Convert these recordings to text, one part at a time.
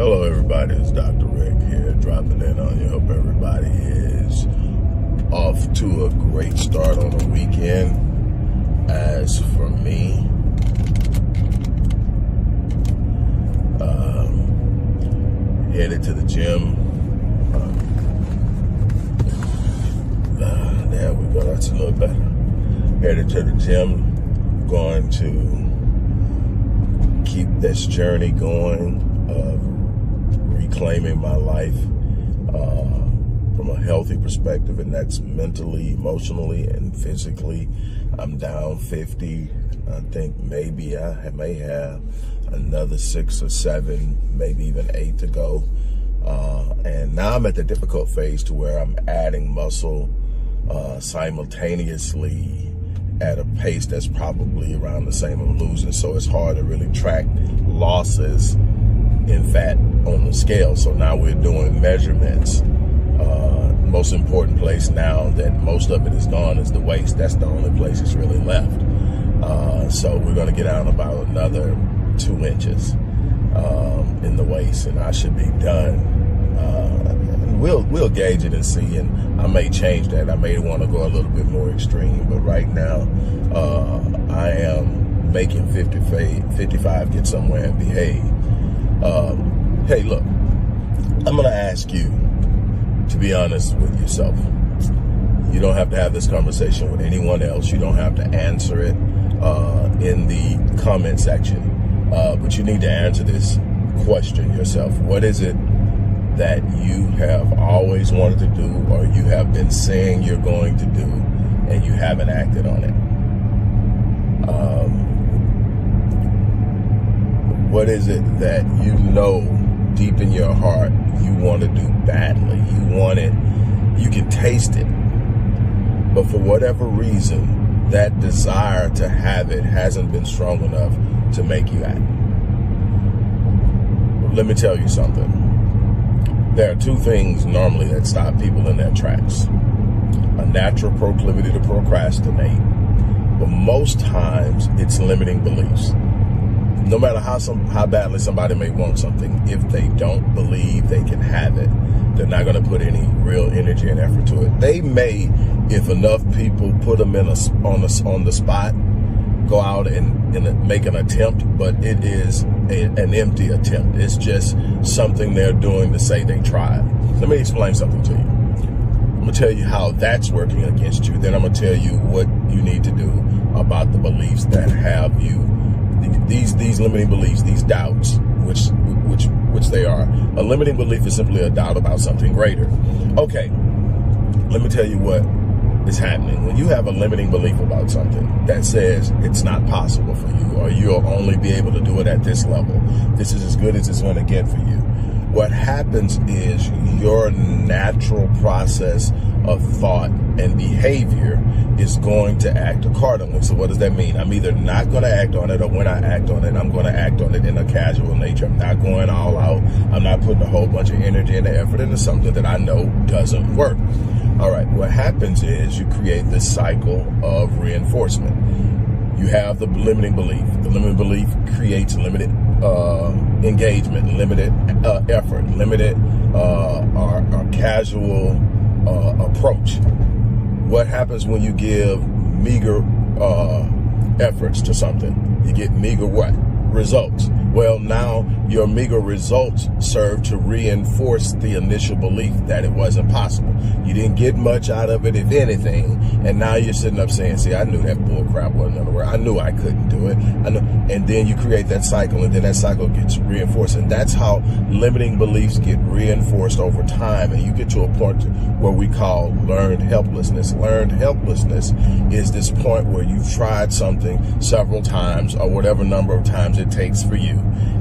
Hello everybody, it's Dr. Rick here, dropping in on you. Hope everybody is off to a great start on the weekend. As for me, headed to the gym. There we go, that's a little better. Headed to the gym, going to keep this journey going of reclaiming my life from a healthy perspective, and that's mentally, emotionally, and physically. I'm down 50. I think maybe I may have another 6 or 7, maybe even 8 to go. And now I'm at the difficult phase to where I'm adding muscle simultaneously at a pace that's probably around the same I'm losing. So it's hard to really track losses in fat on the scale. So now we're doing measurements. Most important place now that most of it is gone is the waist. That's the only place it's really left. So we're going to get down about another 2 inches in the waist, and I should be done. We'll gauge it and see, and I may change that. I may want to go a little bit more extreme, but right now I am making 55 get somewhere and behave. Hey, look, I'm going to ask you to be honest with yourself. You don't have to have this conversation with anyone else. You don't have to answer it in the comment section, but you need to answer this question yourself. What is it that you have always wanted to do, or you have been saying you're going to do, and you haven't acted on it? What is it that you know deep in your heart you want to do badly? You want it, you can taste it, but for whatever reason, that desire to have it hasn't been strong enough to make you act. Let me tell you something. There are 2 things normally that stop people in their tracks: a natural proclivity to procrastinate, but most times it's limiting beliefs. No matter how badly somebody may want something, if they don't believe they can have it, they're not going to put any real energy and effort to it. They may, if enough people put them on the spot, go out and make an attempt, but it is an empty attempt. It's just something they're doing to say they tried. Let me explain something to you. I'm going to tell you how that's working against you. Then I'm going to tell you what you need to do about the beliefs that have you, these limiting beliefs, these doubts, which they are. A limiting belief is simply a doubt about something greater. Okay, let me tell you what is happening. When you have a limiting belief about something that says it's not possible for you, or you'll only be able to do it at this level, this is as good as it's going to get for you, what happens is your natural process of thought and behavior is going to act accordingly. So what does that mean? I'm either not going to act on it, or when I act on it, I'm going to act on it in a casual nature. I'm not going all out. I'm not putting a whole bunch of energy and effort into something that I know doesn't work. All right, what happens is you create this cycle of reinforcement. You have the limiting belief. The limiting belief creates limited engagement, limited effort, limited or casual approach. What happens when you give meager efforts to something? You get meager what? Results. Well, now your meager results serve to reinforce the initial belief that it wasn't possible. You didn't get much out of it, if anything, and now you're sitting up saying, see, I knew that bull crap wasn't gonna work. I knew I couldn't do it. I know. And then you create that cycle, and then that cycle gets reinforced. And that's how limiting beliefs get reinforced over time, and you get to a point where we call learned helplessness. Learned helplessness is this point where you've tried something several times, or whatever number of times it takes for you,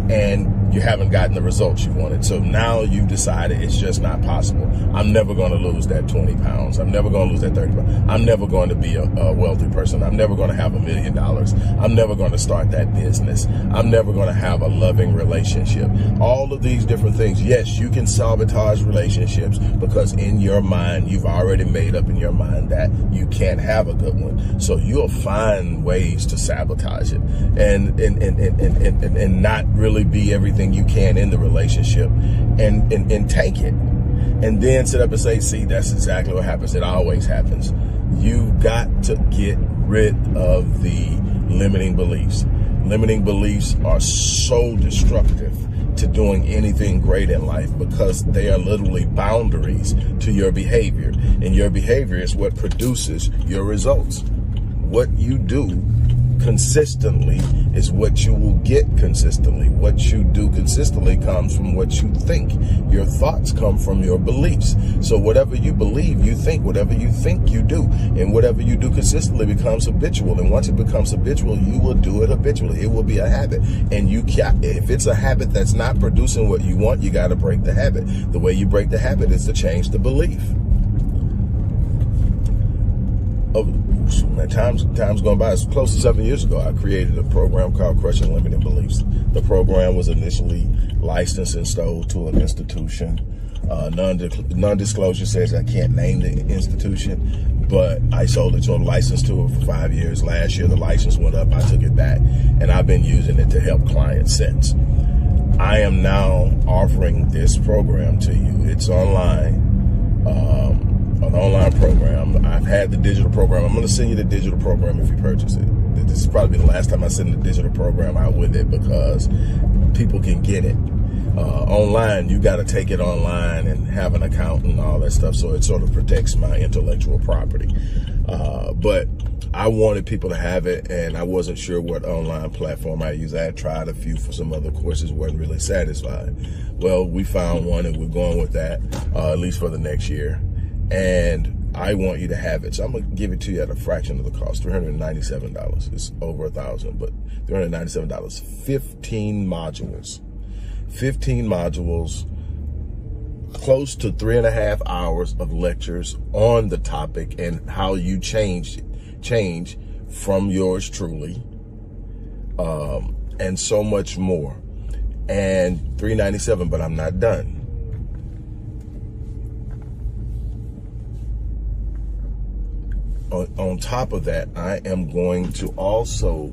and you haven't gotten the results you wanted. So now you've decided it's just not possible. I'm never going to lose that 20 pounds. I'm never going to lose that 30 pounds. I'm never going to be a wealthy person. I'm never going to have $1 million. I'm never going to start that business. I'm never going to have a loving relationship. All of these different things. Yes, you can sabotage relationships because in your mind, you've already made up in your mind that you can't have a good one. So you'll find ways to sabotage it and not really be everything everything you can in the relationship and tank it. And then sit up and say, see, that's exactly what happens. It always happens. You've got to get rid of the limiting beliefs. Limiting beliefs are so destructive to doing anything great in life because they are literally boundaries to your behavior. And your behavior is what produces your results. What you do consistently is what you will get consistently. What you do consistently comes from what you think. Your thoughts come from your beliefs. So whatever you believe, you think. Whatever you think, you do. And whatever you do consistently becomes habitual. And once it becomes habitual, you will do it habitually. It will be a habit. And if it's a habit that's not producing what you want, you got to break the habit. The way you break the habit is to change the belief. Time's gone by. It's close to 7 years ago. I created a program called Crushing Limiting Beliefs. The program was initially licensed and sold to an institution. Non-disclosure says I can't name the institution, but I sold it to them, licensed to it for 5 years. Last year, the license went up. I took it back, and I've been using it to help clients since. I am now offering this program to you. It's online. An online program. I've had the digital program. I'm going to send you the digital program if you purchase it. This is probably the last time I send the digital program out with it because people can get it. Online, you got to take it online and have an account and all that stuff, so it sort of protects my intellectual property. But I wanted people to have it, and I wasn't sure what online platform I use. I had tried a few for some other courses, wasn't really satisfied. Well, we found one, and we're going with that, at least for the next year. And I want you to have it. So I'm going to give it to you at a fraction of the cost, $397. It's over $1,000, but $397. 15 modules. 15 modules, close to 3.5 hours of lectures on the topic and how you change from yours truly, and so much more. And $397, but I'm not done. On top of that, I am going to also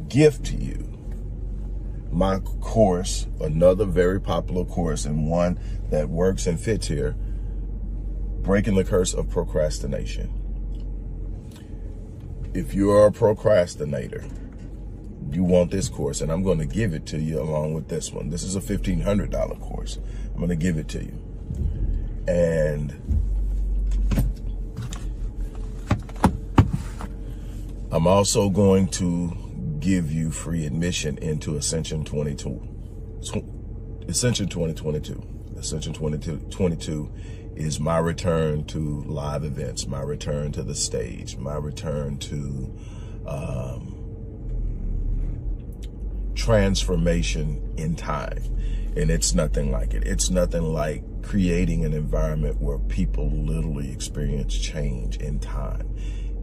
gift you my course, another very popular course and one that works and fits here, Breaking the Curse of Procrastination. If you're a procrastinator, you want this course, and I'm going to give it to you along with this one. This is a $1,500 course. I'm going to give it to you. And I'm also going to give you free admission into Ascension 2022. Ascension 2022 is my return to live events, my return to the stage, my return to transformation in time. And it's nothing like it. It's nothing like creating an environment where people literally experience change in time.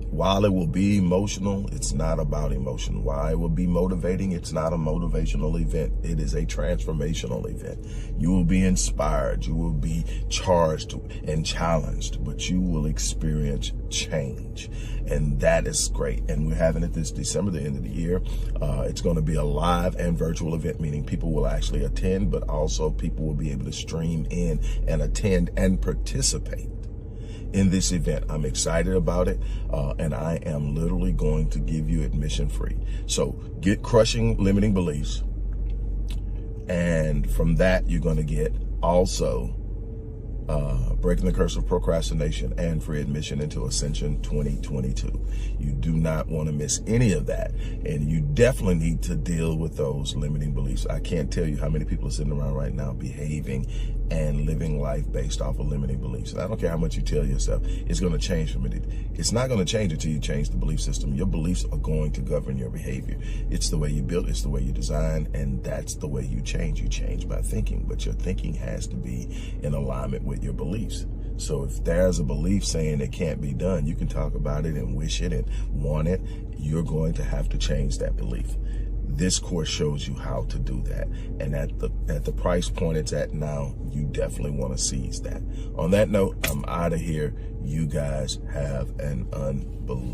While it will be emotional, it's not about emotion. While it will be motivating, it's not a motivational event. It is a transformational event. You will be inspired. You will be charged and challenged, but you will experience change. And that is great. And we're having it this December, the end of the year. It's going to be a live and virtual event, meaning people will actually attend, but also people will be able to stream in and attend and participate in this event. I'm excited about it, and I am literally going to give you admission free. So get Crushing Limiting Beliefs, and from that you're going to get also Breaking the Curse of Procrastination and free admission into Ascension 2022. You do not want to miss any of that, and you definitely need to deal with those limiting beliefs. I can't tell you how many people are sitting around right now behaving and living life based off of limiting beliefs. And I don't care how much you tell yourself it's going to change from it. It's not going to change until you change the belief system. Your beliefs are going to govern your behavior. It's the way you build, it's the way you design, and that's the way you change. You change by thinking, but your thinking has to be in alignment with your beliefs. So if there's a belief saying it can't be done, you can talk about it and wish it and want it. You're going to have to change that belief. This course shows you how to do that. And at the price point it's at now, you definitely want to seize that. On that note, I'm out of here. You guys have an unbelievable